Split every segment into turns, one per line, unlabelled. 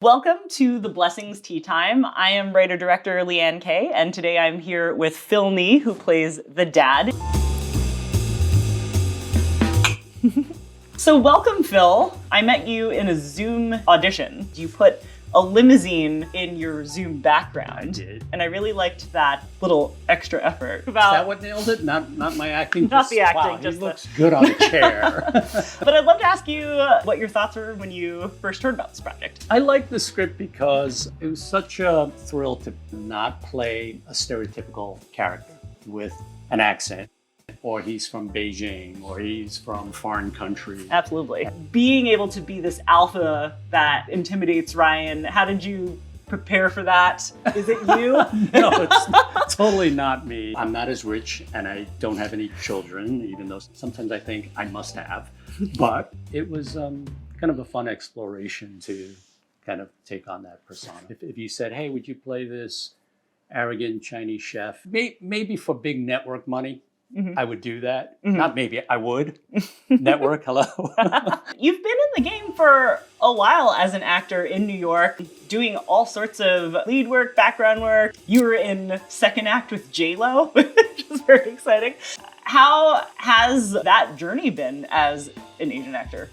Welcome to the Blessings Tea Time. I am writer-director Liann Kaye, and today I'm here with Phil Nee, who plays the dad. So welcome, Phil. I met you in a Zoom audition. You put a limousine in your Zoom background.
I did.
And I really liked that little extra effort.
Is that what nailed it? Not my acting?
Not the acting,
wow,
just
he looks good on a chair.
But I'd love to ask you what your thoughts were when you first heard about this project.
I liked the script because it was such a thrill to not play a stereotypical character with an accent. Or he's from Beijing, or he's from foreign country.
Absolutely. Being able to be this alpha that intimidates Ryan, how did you prepare for that? Is it you?
No, it's totally not me. I'm not as rich and I don't have any children, even though sometimes I think I must have. But it was kind of a fun exploration to kind of take on that persona. If you said, hey, would you play this arrogant Chinese chef? Maybe for big network money. I would do that. Not maybe, I would. Network, hello.
You've been in the game for a while as an actor in New York, doing all sorts of lead work, background work. You were in second act with J-Lo, which is very exciting. How has that journey been as an Asian actor?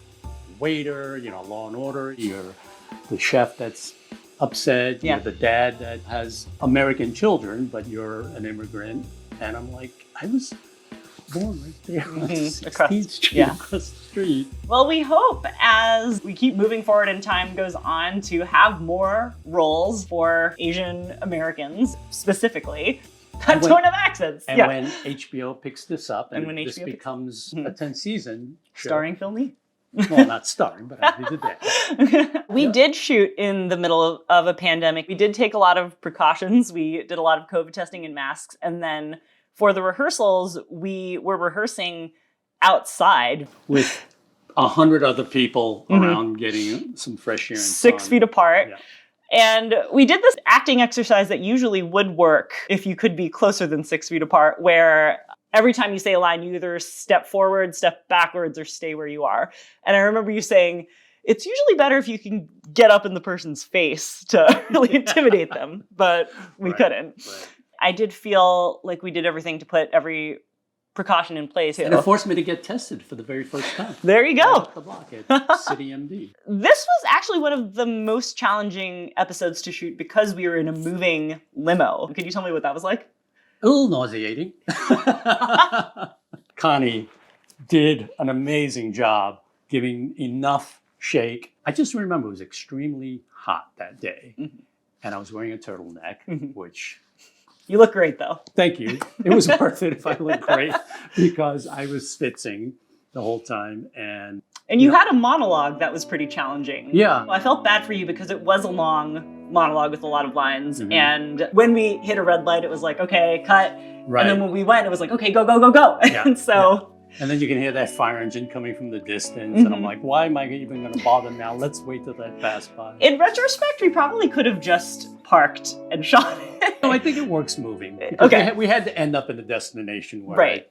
Waiter, Law and Order. You're the chef that's upset. You're the dad that has American children, but you're an immigrant. And I'm like, I was born right there on 16th Street, across the street.
Well, we hope as we keep moving forward and time goes on to have more roles for Asian Americans, specifically, that don't have accents.
And when HBO picks this up and when this becomes a 10th season show.
Starring Phil Nee.
Well, not starring, but I did that.
We did shoot in the middle of a pandemic. We did take a lot of precautions. We did a lot of COVID testing and masks. And then for the rehearsals, we were rehearsing outside.
With 100 other people around getting some fresh air and
6 feet apart. Yeah. And we did this acting exercise that usually would work if you could be closer than 6 feet apart, where every time you say a line, you either step forward, step backwards, or stay where you are. And I remember you saying, it's usually better if you can get up in the person's face to really intimidate them, but we couldn't. Right. I did feel like we did everything to put every precaution in place.
And it forced me to get tested for the very first time.
There you go.
Right off the block at City MD.
This was actually one of the most challenging episodes to shoot because we were in a moving limo. Could you tell me what that was like?
A little nauseating. Connie did an amazing job giving enough shake. I just remember it was extremely hot that day. And I was wearing a turtleneck, which...
You look great, though.
Thank you. It was worth it if I looked great because I was spitzing the whole time. And
you had a monologue that was pretty challenging.
Yeah.
I felt bad for you because it was a long monologue with a lot of lines. And when we hit a red light, it was like, okay, cut. Right. And then when we went, it was like, okay, go, go, go, go. Yeah. And so...
And then you can hear that fire engine coming from the distance. And I'm like, why am I even going to bother now? Let's wait till that pass by.
In retrospect, we probably could have just parked and shot it.
No, I think it works moving. Okay. We had to end up in the destination where I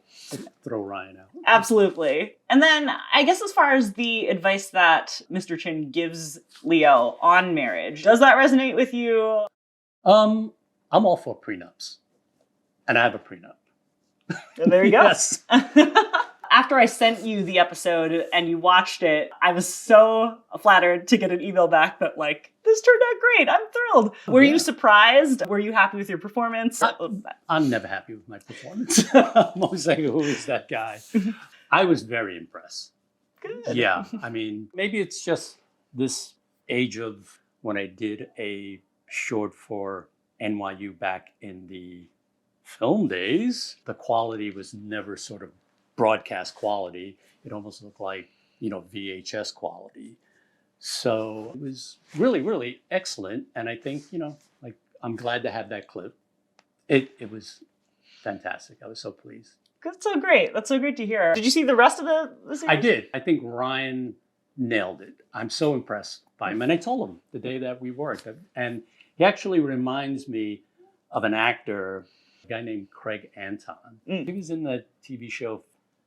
throw Ryan out.
Absolutely. And then I guess as far as the advice that Mr. Chin gives Leo on marriage, does that resonate with you?
I'm all for prenups. And I have a prenup.
There you go.
Yes.
After I sent you the episode and you watched it, I was so flattered to get an email back that like, this turned out great. I'm thrilled. Were you surprised? Were you happy with your performance?
I'm never happy with my performance. I'm always like, who is that guy? I was very impressed.
Good.
Yeah. I mean, maybe it's just this age of when I did a short for NYU back in the film days. The quality was never sort of broadcast quality. It almost looked like, VHS quality. So it was really, really excellent. And I think, I'm glad to have that clip. It was fantastic. I was so pleased.
That's so great. That's so great to hear. Did you see the rest of the series?
I did. I think Ryan nailed it. I'm so impressed by him. And I told him the day that we worked. And he actually reminds me of an actor, a guy named Craig Anton. He was in the TV show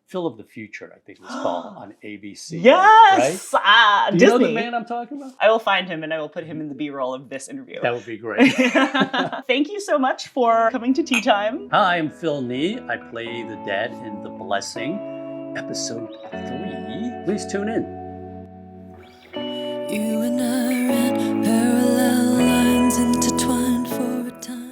Phil of the Future, I think it was called, on ABC.
Yes!
Right? Do you
Disney.
know the man I'm talking about?
I will find him and I will put him in the B-roll of this interview.
That would be great.
Thank you so much for coming to Tea Time.
Hi, I'm Phil Nee. I play the dad in The Blessing, episode 3. Please tune in.
You and